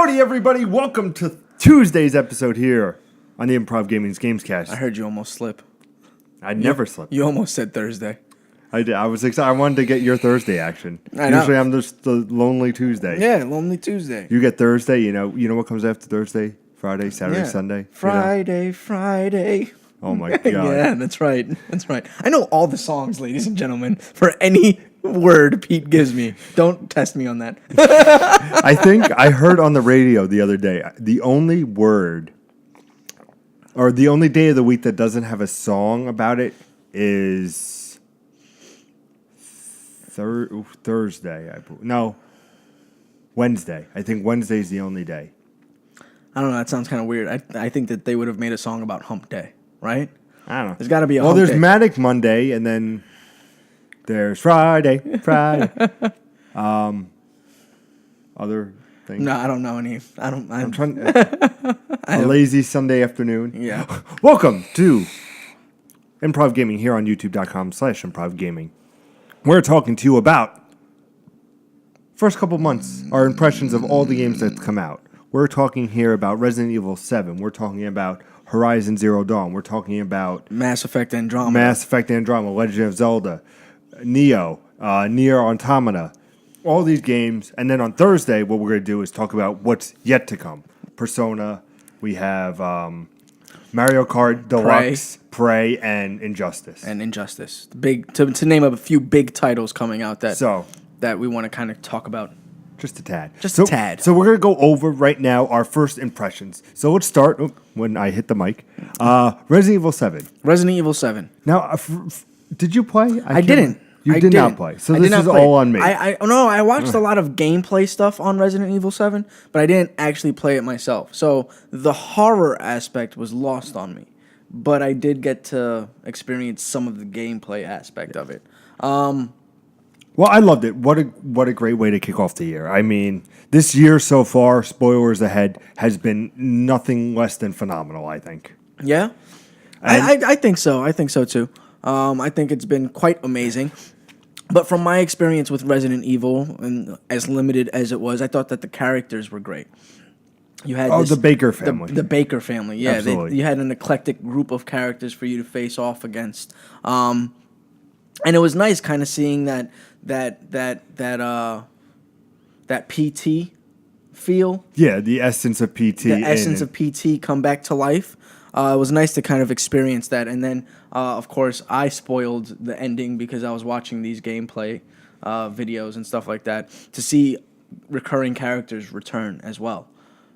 Howdy, everybody. Welcome to Tuesday's episode here on the Improv Gaming's Gamescast. I heard you almost slip. I never slip. You almost said Thursday. I did. I was excited. I wanted to get your Thursday action. I know. Usually I'm just the lonely Tuesday. Yeah, Lonely Tuesday. You get Thursday. You know what comes after Thursday? Friday, Saturday, Sunday. Friday. Oh my god. Yeah, that's right. I know all the songs, ladies and gentlemen, for any word Pete gives me. Don't test me on that. I think I heard on the radio the other day, the only word or the only day of the week that doesn't have a song about it is Thursday. Wednesday. I think Wednesday is the only day. I don't know. That sounds kind of weird. I think that they would have made a song about Hump Day, right? I don't know. There's got to be a Well, Hump there's Day. Manic Monday, and then there's Friday. Other things. No, I don't know any. I'm trying. A lazy Sunday afternoon. Yeah. Welcome to Improv Gaming here on YouTube.com/Improv Gaming. We're talking to you about first couple months, our impressions of all the games that come out. We're talking here about Resident Evil 7. We're talking about Horizon Zero Dawn. We're talking about Mass Effect Andromeda. Legend of Zelda, Neo, Nier Automata, all these games. And then on Thursday, what we're going to do is talk about what's yet to come. Persona, we have Mario Kart Deluxe, Prey, and Injustice. To name a few big titles coming out that we want to kind of talk about. Just a tad. A tad. So we're going to go over right now our first impressions. So let's start when I hit the mic. Resident Evil 7. Resident Evil 7. Now, did you play? I didn't. You did not play. So this is all on me. I watched a lot of gameplay stuff on Resident Evil 7, but I didn't actually play it myself. So the horror aspect was lost on me. But I did get to experience some of the gameplay aspect of it. Well, I loved it. What a great way to kick off the year. I mean, this year so far, spoilers ahead, has been nothing less than phenomenal, I think. Yeah? I think so. I think so, too. I think it's been quite amazing. But from my experience with Resident Evil, and as limited as it was, I thought that the characters were great. You had the Baker family. The Baker family, yeah. Absolutely. You had an eclectic group of characters for you to face off against. And it was nice kind of seeing that PT feel. Yeah, the essence of PT. The essence of PT come back to life. It was nice to kind of experience that. And then, of course, I spoiled the ending because I was watching these gameplay videos and stuff like that to see recurring characters return as well.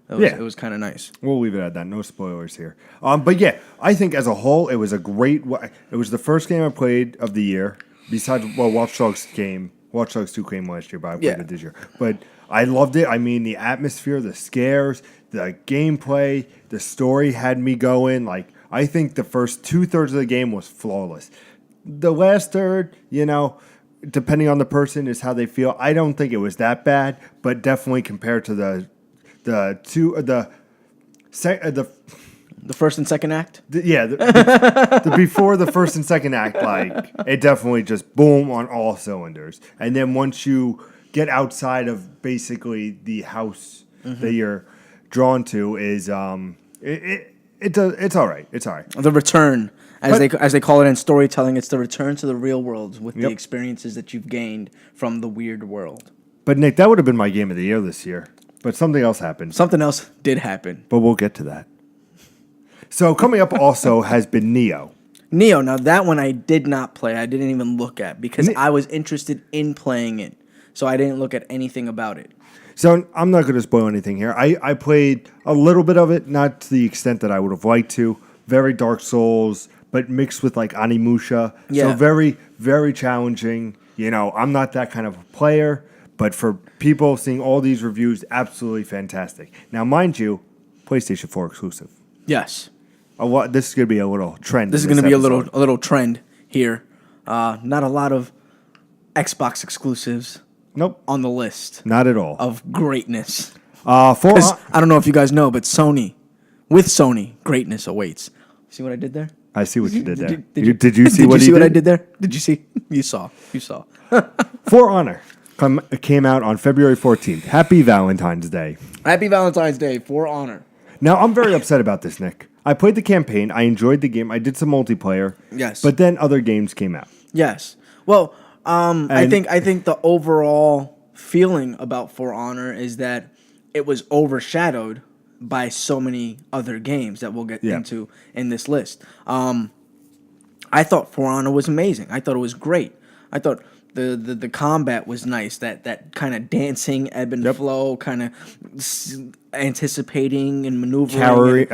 It was kind of nice. We'll leave it at that. No spoilers here. But yeah, I think as a whole, it was a great. It was the first game I played of the year. Besides, Watch Dogs 2 came last year, but I played it this year. But I loved it. I mean, the atmosphere, the scares, the gameplay, the story had me going. Like, I think the first 2/3 of the game was flawless. The last third, depending on the person, is how they feel. I don't think it was that bad, but definitely compared to the first and second act? The before the first and second act, like, it definitely just boom on all cylinders. And then once you get outside of basically the house that you're drawn to is it's all right. It's all right. The return, as they call it in storytelling, it's the return to the real world with the experiences that you've gained from the weird world. But Nick, that would have been my game of the year this year. But something else happened. Something else did happen. But we'll get to that. So coming up also has been Neo. Now that one I did not play. I didn't even look at because I was interested in playing it. So I didn't look at anything about it. So I'm not going to spoil anything here. I played a little bit of it, not to the extent that I would have liked to. Very Dark Souls, but mixed with like Animusha. Yeah. So very, very challenging. I'm not that kind of a player. But for people seeing all these reviews, absolutely fantastic. Now, mind you, PlayStation 4 exclusive. Yes. This is going to be a little trend. This is going to be a little trend here. Not a lot of Xbox exclusives. Nope. On the list. Not at all. Of greatness. I don't know if you guys know, but with Sony, greatness awaits. See what I did there? I see what you did there. Did you see what I did there? Did you see? You saw. For Honor. came out on February 14th. Happy Valentine's Day. Happy Valentine's Day, For Honor. Now, I'm very upset about this, Nick. I played the campaign. I enjoyed the game. I did some multiplayer. Yes. But then other games came out. Yes. Well, I think the overall feeling about For Honor is that it was overshadowed by so many other games that we'll get into in this list. I thought For Honor was amazing. I thought it was great. I thought the combat was nice. That kind of dancing ebb and flow, kind of anticipating and maneuvering,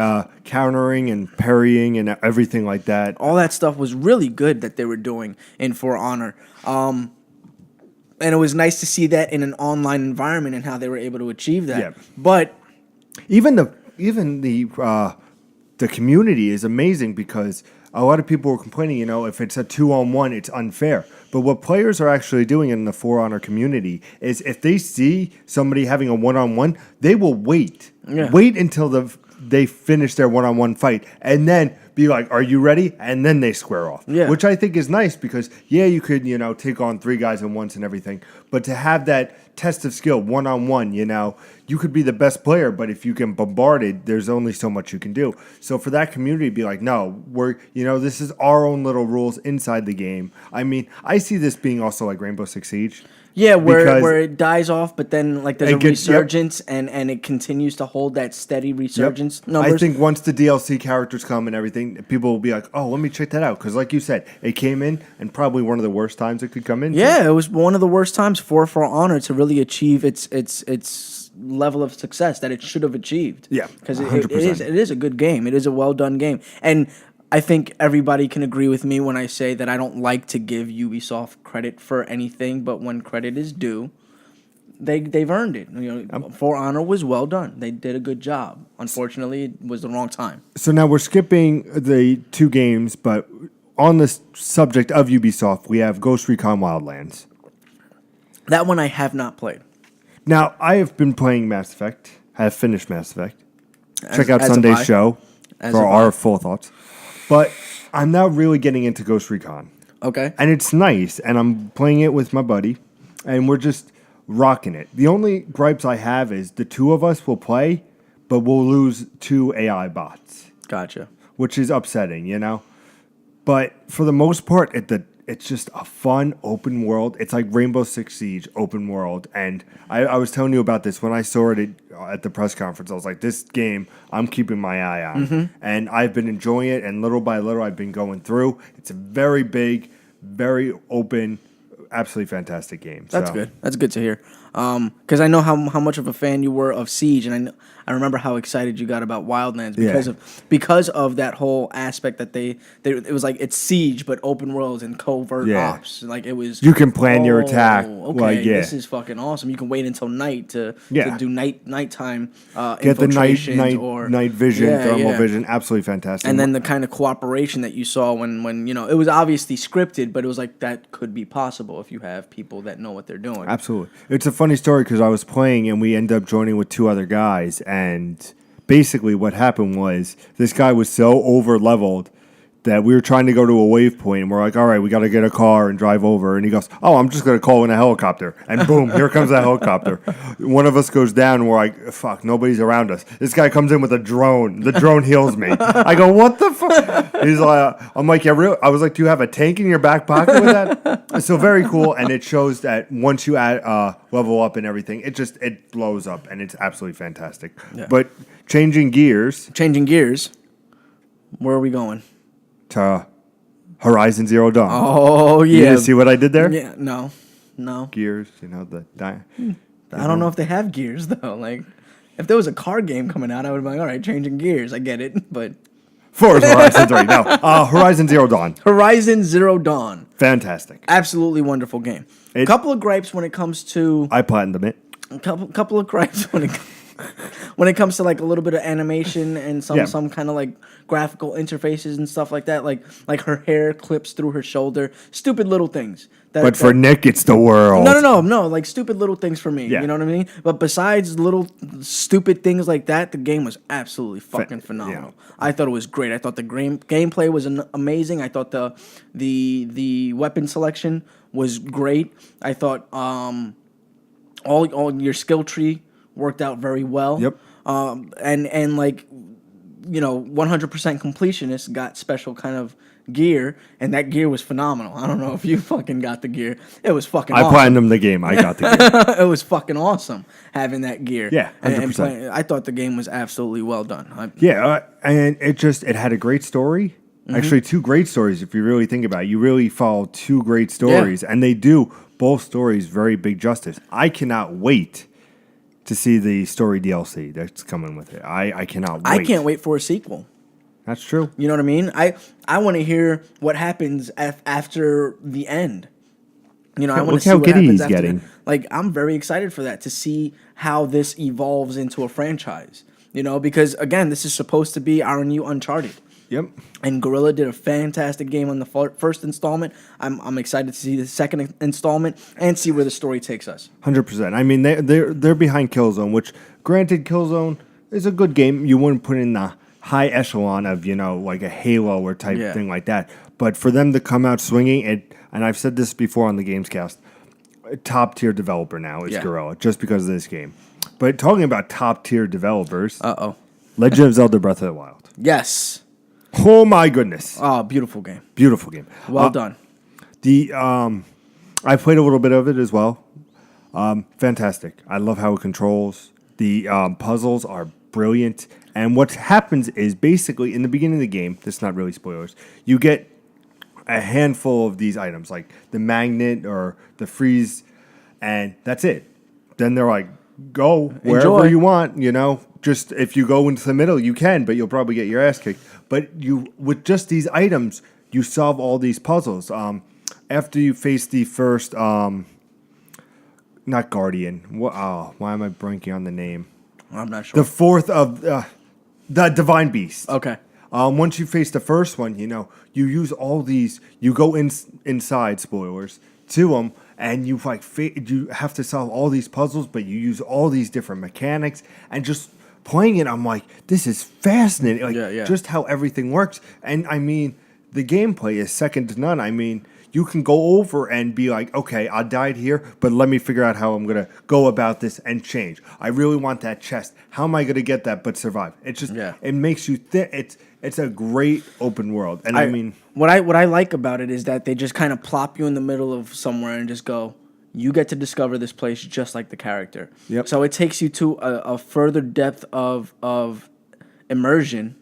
countering and parrying and everything like that. All that stuff was really good that they were doing in For Honor. And it was nice to see that in an online environment and how they were able to achieve that. Yeah. But even the community is amazing because a lot of people were complaining, if it's a 2-on-1, it's unfair. But what players are actually doing in the For Honor community is if they see somebody having a 1-on-1, they will wait. Yeah. Wait until they finish their 1-on-1 fight and then be like, are you ready? And then they square off. Yeah. Which I think is nice because, you could, take on 3 guys at once and everything. But to have that test of skill 1-on-1, you could be the best player, but if you get bombarded, there's only so much you can do. So for that community to be like, no, this is our own little rules inside the game. I mean, I see this being also like Rainbow Six Siege. Yeah, where it dies off, but then there's a resurgence, and it continues to hold that steady resurgence numbers. I think once the DLC characters come and everything, people will be like, oh, let me check that out. Because like you said, it came in and probably one of the worst times it could come in. Yeah, it was one of the worst times for Honor to really achieve its level of success that it should have achieved. Yeah, because it is a good game. It is a well-done game. And I think everybody can agree with me when I say that I don't like to give Ubisoft credit for anything, but when credit is due, they've earned it. For Honor was well done. They did a good job. Unfortunately, it was the wrong time. So now we're skipping the 2 games, but on the subject of Ubisoft, we have Ghost Recon Wildlands. That one I have not played. Now, I have been playing Mass Effect. I have finished Mass Effect. Check out Sunday's show for our full thoughts. But I'm now really getting into Ghost Recon. Okay. And it's nice, and I'm playing it with my buddy, and we're just rocking it. The only gripes I have is the 2 of us will play, but we'll lose 2 AI bots. Gotcha. Which is upsetting, But for the most part, it's just a fun open world. It's like Rainbow Six Siege open world. And I was telling you about this when I saw it at the press conference. I was like, this game, I'm keeping my eye on. Mm-hmm. And I've been enjoying it. And little by little, I've been going through. It's a very big, very open, absolutely fantastic game. That's good. That's good to hear. Because I know how much of a fan you were of Siege, and I remember how excited you got about Wildlands because of that whole aspect that it was like it's Siege but open worlds and covert ops. Like it was. You can plan your attack. Okay, this is fucking awesome. You can wait until night to do nighttime get the night vision, thermal vision. Absolutely fantastic. And then the kind of cooperation that you saw when it was obviously scripted, but it was like that could be possible if you have people that know what they're doing. Absolutely, it's a funny story because I was playing and we ended up joining with 2 other guys, and basically what happened was this guy was so over leveled that we were trying to go to a waypoint and we're like, all right, we got to get a car and drive over, and he goes, oh, I'm just going to call in a helicopter, and boom, here comes a helicopter. One of us goes down and we're like, fuck, nobody's around us. This guy comes in with a drone. The drone heals me. I go, what the fuck? He's like, I'm like, yeah, real. I was like, do you have a tank in your back pocket with that? So very cool, and it shows that once you add level up and everything, it blows up, and it's absolutely fantastic. Yeah. But changing gears, where are we going? To Horizon Zero Dawn. Oh, yeah. You see what I did there? Yeah, no. Gears, I don't know if they have gears, though. Like, if there was a car game coming out, I would be like, all right, changing gears. I get it, but... Forza Horizon 3. No, Horizon Zero Dawn. Horizon Zero Dawn. Fantastic. Absolutely wonderful game. A couple of gripes when it comes to... I platinumed it. A couple of gripes when it comes to like a little bit of animation and some kind of like graphical interfaces and stuff like that, like her hair clips through her shoulder, stupid little things. But for Nick, it's the world. No, like stupid little things for me. Yeah. You know what I mean? But besides little stupid things like that, the game was absolutely fucking phenomenal. Yeah. I thought it was great. I thought the gameplay was amazing. I thought the weapon selection was great. I thought all your skill tree worked out very well. Yep. And like, 100% completionists got special kind of gear, and that gear was phenomenal. I don't know if you fucking got the gear. It was fucking I awesome. platinumed the game. I got the game. It was fucking awesome having that gear. Yeah, 100%. And playing, I thought the game was absolutely well done. And it had a great story. Actually, two great stories. If you really think about it, you really follow two great stories, and they do both stories very big justice. I cannot wait to see the story DLC that's coming with it. I cannot wait. I can't wait for a sequel. That's true. You know what I mean? I want to hear what happens after the end. I want to Look see how what giddy happens he's after getting. Like, I'm very excited for that, to see how this evolves into a franchise. Because again, this is supposed to be our new Uncharted. Yep. And Guerrilla did a fantastic game on the first installment. I'm excited to see the second installment and see where the story takes us. 100%. I mean, they're behind Killzone, which, granted, Killzone is a good game. You wouldn't put in the high echelon of, like a Halo or type thing like that. But for them to come out swinging, and I've said this before on the Gamescast, a top-tier developer now is Guerrilla, just because of this game. But talking about top-tier developers, Legend of Zelda Breath of the Wild. Yes. Oh, my goodness. Oh, beautiful game. Beautiful game. Well done. I played a little bit of it as well. Fantastic. I love how it controls. The puzzles are brilliant. And what happens is basically in the beginning of the game, this is not really spoilers, you get a handful of these items, like the magnet or the freeze, and that's it. Then they're like, go wherever Enjoy. you want, Just if you go into the middle, you can, but you'll probably get your ass kicked. But with just these items, you solve all these puzzles. After you face the first, not Guardian. Why am I blanking on the name? I'm not sure. The fourth of the Divine Beast. Okay. Once you face the first one, you use all these. You go inside, spoilers, to them, and you you have to solve all these puzzles, but you use all these different mechanics, and just playing it, I'm like, this is fascinating. Like, just how everything works. And I mean, the gameplay is second to none. I mean, you can go over and be like, okay, I died here, but let me figure out how I'm going to go about this and change. I really want that chest. How am I going to get that but survive? It's just, it makes you think. It's a great open world. And I mean, what I like about it is that they just kind of plop you in the middle of somewhere and just go, you get to discover this place just like the character. Yep. So it takes you to a further depth of immersion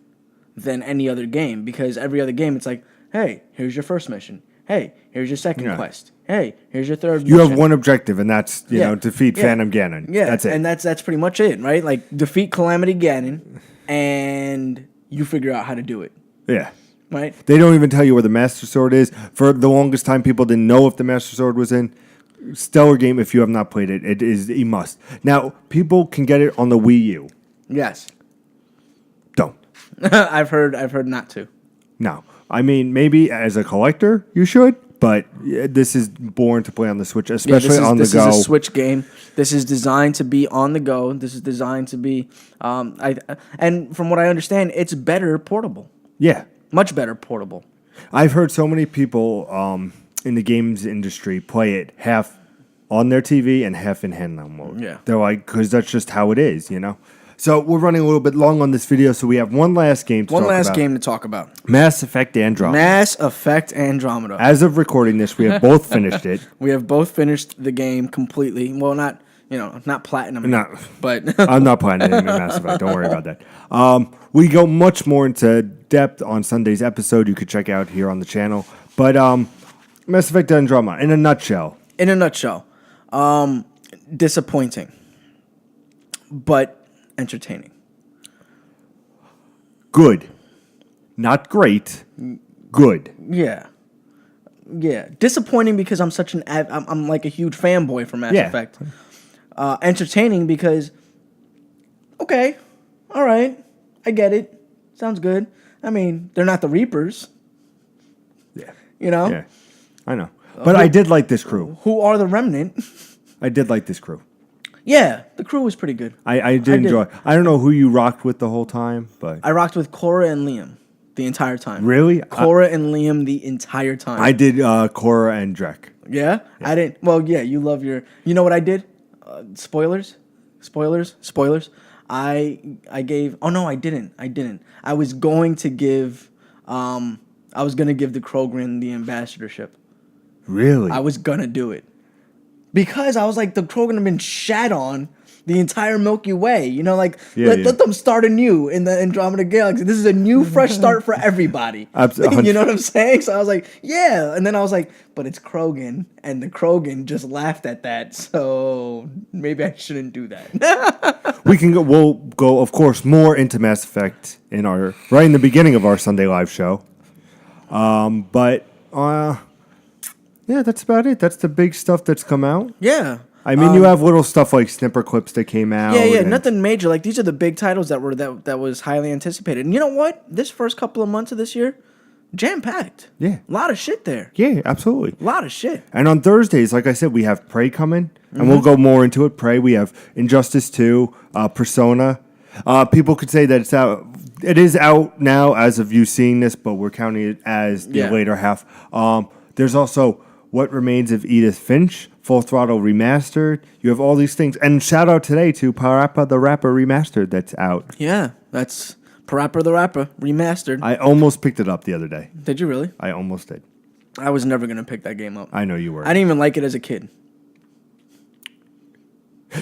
than any other game, because every other game it's like, hey, here's your first mission. Hey, here's your second quest. Hey, here's your third mission. You have one objective, and that's, defeat Phantom Ganon. Yeah, that's it. And that's pretty much it, right? Like, defeat Calamity Ganon, and you figure out how to do it. Yeah. Right? They don't even tell you where the Master Sword is. For the longest time, people didn't know if the Master Sword was in. Stellar game. If you have not played it, it is a must. Now, people can get it on the Wii U. Yes. Don't. I've heard not to. No. I mean, maybe as a collector, you should, but this is born to play on the Switch, especially on the go. This is a Switch game. This is designed to be on the go. This is designed to be, and from what I understand, it's better portable. Yeah. Much better portable. I've heard so many people in the games industry play it half on their TV and half in handheld mode. Yeah. They're like, because that's just how it is, So we're running a little bit long on this video, so we have one last game to talk about. Mass Effect Andromeda. Mass Effect Andromeda. As of recording this, we have both finished it. We have both finished the game completely. Well, not platinum. No. But I'm not playing anything in Mass Effect. Don't worry about that. We go much more into depth on Sunday's episode. You could check out here on the channel. But Mass Effect Andromeda, in a nutshell. Disappointing, but entertaining. Good. Not great. Good. Yeah. Disappointing because I'm I'm like a huge fanboy for Mass Effect. Entertaining because, okay, all right, I get it. Sounds good. I mean, they're not the Reapers. Yeah. Yeah, I know. But I did like this crew. Who are the Remnant? I did like this crew. Yeah, the crew was pretty good. I did enjoy. I don't know who you rocked with the whole time, but I rocked with Cora and Liam the entire time. Really? Cora and Liam the entire time. I did Cora and Drek. Yeah? I didn't. Well, yeah, you love your. You know what I did? spoilers. I gave. Oh no, I didn't. I was going to give. I was gonna give the Krogren the ambassadorship. Really? I was gonna do it because I was like, the Krogren have been shat on the entire Milky Way. You know, like let them start anew in the Andromeda Galaxy. This is a new, fresh start for everybody. You know what I'm saying? So I was like, yeah. And then I was like, but it's Krogan, and the Krogan just laughed at that. So maybe I shouldn't do that. We'll go, of course, more into Mass Effect in the beginning of our Sunday live show. Yeah, that's about it. That's the big stuff that's come out. Yeah. I mean, you have little stuff like snipper clips that came out. Yeah, nothing major. Like, these are the big titles that was highly anticipated. And you know what? This first couple of months of this year, jam-packed. Yeah. A lot of shit there. Yeah, absolutely. A lot of shit. And on Thursdays, like I said, we have Prey coming, and we'll go more into it. Prey, we have Injustice 2, Persona. People could say that it's out. It is out now as of you seeing this, but we're counting it as the later half. There's also What Remains of Edith Finch, Full Throttle Remastered. You have all these things. And shout out today to Parappa the Rapper Remastered that's out. Yeah, that's Parappa the Rapper Remastered. I almost picked it up the other day. Did you really? I almost did. I was never going to pick that game up. I know you were. I didn't even like it as a kid.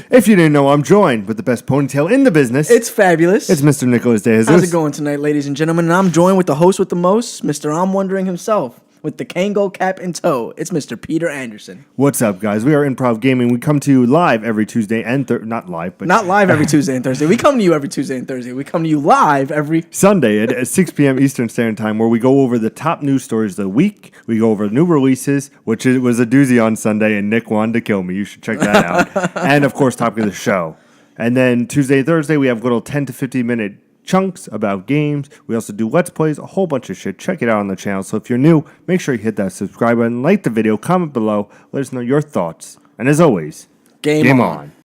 If you didn't know, I'm joined with the best ponytail in the business. It's fabulous. It's Mr. Nicholas De Jesus. How's it going tonight, ladies and gentlemen? And I'm joined with the host with the most, Mr. I'm Wondering himself. With the Kango cap in tow, it's Mr. Peter Anderson. What's up, guys? We are Improv Gaming. We come to you live every Tuesday and not live, but not live every Tuesday and Thursday. We come to you every Tuesday and Thursday. We come to you live every Sunday at 6 p.m. Eastern Standard Time, where we go over the top news stories of the week. We go over new releases, which was a doozy on Sunday, and Nick wanted to kill me. You should check that out. And of course, topic of the show. And then Tuesday, Thursday, we have little 10 to 15 minute chunks about games. We also do Let's Plays, a whole bunch of shit. Check it out on the channel. So if you're new, make sure you hit that subscribe button, like the video, comment below, let us know your thoughts. And as always, game on.